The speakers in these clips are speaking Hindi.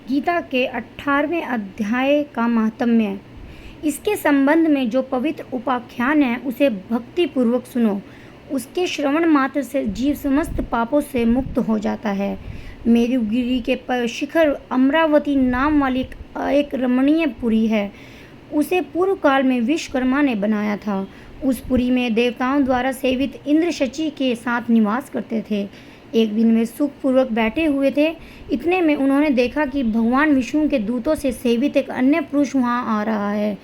गीता के 18वें अध्याय का महात्म्य। इसके संबंध में जो पवित्र उपाख्यान है उसे भक्तिपूर्वक सुनो। उसके श्रवण मात्र से जीव समस्त पापों से मुक्त हो जाता है। मेरुगिरी के शिखर अमरावती नाम वाली एक रमणीय पुरी है। उसे पूर्व काल में विश्वकर्मा ने बनाया था। उस पुरी में देवताओं द्वारा सेवित इंद्र शची के साथ निवास करते थे। एक दिन वे सुखपूर्वक बैठे हुए थे। इतने में उन्होंने देखा कि भगवान विष्णु के दूतों से सेवित एक अन्य पुरुष वहां आ रहा है।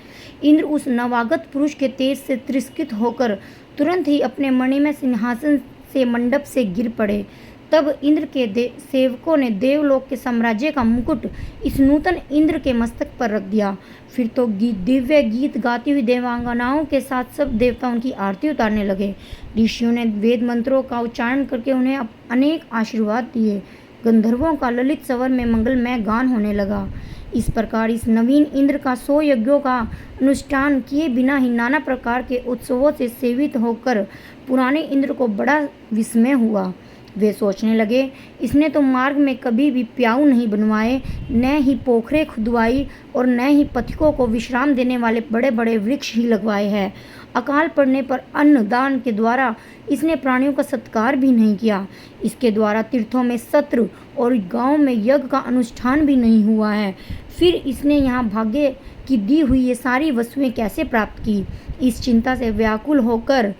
इंद्र उस नवागत पुरुष के तेज से तिरस्कृत होकर तुरंत ही अपने मणिमय सिंहासन से मंडप से गिर पड़े। तब इंद्र के सेवकों ने देवलोक के साम्राज्य का मुकुट इस नूतन इंद्र के मस्तक पर रख दिया। फिर तो दिव्य गीत गाती हुई देवांगनाओं के साथ सब देवता उनकी आरती उतारने लगे। ऋषियों ने वेद मंत्रों का उच्चारण करके उन्हें अनेक आशीर्वाद दिए। गंधर्वों का ललित स्वर में मंगलमय गान होने लगा। इस प्रकार इस नवीन इंद्र का 100 यज्ञों का अनुष्ठान किए बिना ही नाना प्रकार के उत्सवों से सेवित होकर पुराने इंद्र को बड़ा विस्मय हुआ। वे सोचने लगे, इसने तो मार्ग में कभी भी प्याऊ नहीं बनवाए, न ही पोखरे खुदवाई और न ही पथिकों को विश्राम देने वाले बड़े बड़े वृक्ष ही लगवाए हैं। अकाल पड़ने पर अन्न दान के द्वारा इसने प्राणियों का सत्कार भी नहीं किया। इसके द्वारा तीर्थों में सत्र और गांव में यज्ञ का अनुष्ठान भी नहीं हुआ है। फिर इसने यहाँ भाग्य की दी हुई ये सारी वस्तुएं कैसे प्राप्त की? इस चिंता से व्याकुल होकर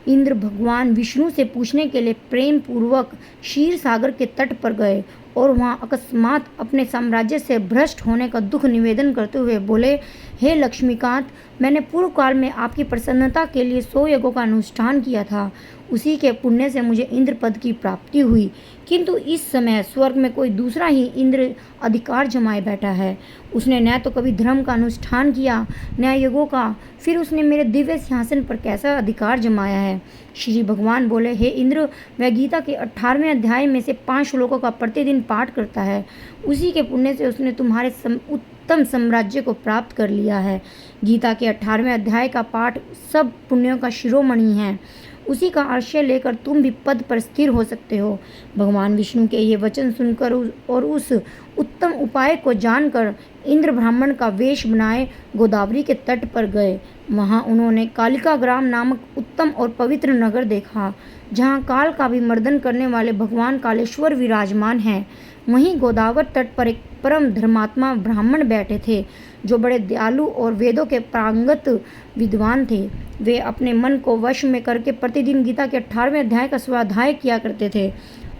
इंद्र भगवान विष्णु से पूछने के लिए प्रेम पूर्वक क्षीर सागर के तट पर गए और वहां अकस्मात अपने साम्राज्य से भ्रष्ट होने का दुख निवेदन करते हुए बोले, हे लक्ष्मीकांत, मैंने पूर्व काल में आपकी प्रसन्नता के लिए 100 यज्ञों का अनुष्ठान किया था। उसी के पुण्य से मुझे इंद्र पद की प्राप्ति हुई। किंतु इस समय स्वर्ग में कोई दूसरा ही इंद्र अधिकार जमाए बैठा है। उसने न तो कभी धर्म का अनुष्ठान किया न यज्ञों का, फिर उसने मेरे दिव्य सिंहासन पर कैसा अधिकार जमाया है? श्री भगवान बोले, हे इंद्र, वह गीता के 18वें अध्याय में से 5 श्लोकों का प्रतिदिन पाठ करता है। उसी के पुण्य से उसने तुम्हारे उत्तम साम्राज्य को प्राप्त कर लिया है। गीता के 18वें अध्याय का पाठ सब पुण्यों का शिरोमणि है। उसी का आश्रय लेकर तुम भी पद पर स्थिर हो सकते हो। भगवान विष्णु के ये वचन सुनकर और उस उत्तम उपाय को जानकर इंद्र ब्राह्मण का वेश बनाए गोदावरी के तट पर गए। वहां उन्होंने कालिका ग्राम नामक उत्तम और पवित्र नगर देखा, जहां काल का भी मर्दन करने वाले भगवान कालेश्वर विराजमान हैं। वहीं गोदावर तट पर एक परम धर्मात्मा ब्राह्मण बैठे थे, जो बड़े दयालु और वेदों के प्रांगत विद्वान थे। वे अपने मन को वश में करके प्रतिदिन गीता के 18वें अध्याय का स्वाध्याय किया करते थे।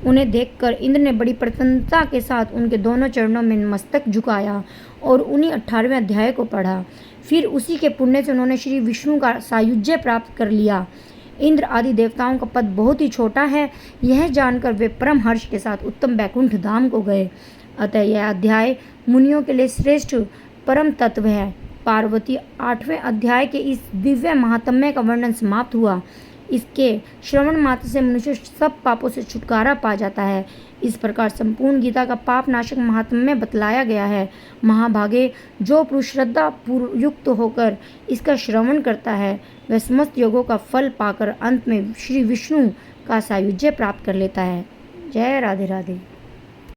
उन्हें देखकर इंद्र ने बड़ी प्रसन्नता के साथ उनके दोनों चरणों में मस्तक झुकाया और उन्हीं 18वें अध्याय को पढ़ा। फिर उसी के पुण्य से उन्होंने श्री विष्णु का सायुज्य प्राप्त कर लिया। इंद्र आदि देवताओं का पद बहुत ही छोटा है, यह जानकर वे परम हर्ष के साथ उत्तम बैकुंठ धाम को गए। अतः यह अध्याय मुनियों के लिए श्रेष्ठ परम तत्व है। पार्वती 8वें अध्याय के इस दिव्य महात्म्य का वर्णन समाप्त हुआ। इसके श्रवण मात्र से मनुष्य सब पापों से छुटकारा पा जाता है। इस प्रकार संपूर्ण गीता का पाप नाशक महात्म्य बतलाया गया है। महाभागे, जो पुरुष श्रद्धा पूर्व युक्त होकर इसका श्रवण करता है, वह समस्त योगों का फल पाकर अंत में श्री विष्णु का सायुज्य प्राप्त कर लेता है। जय राधे राधे।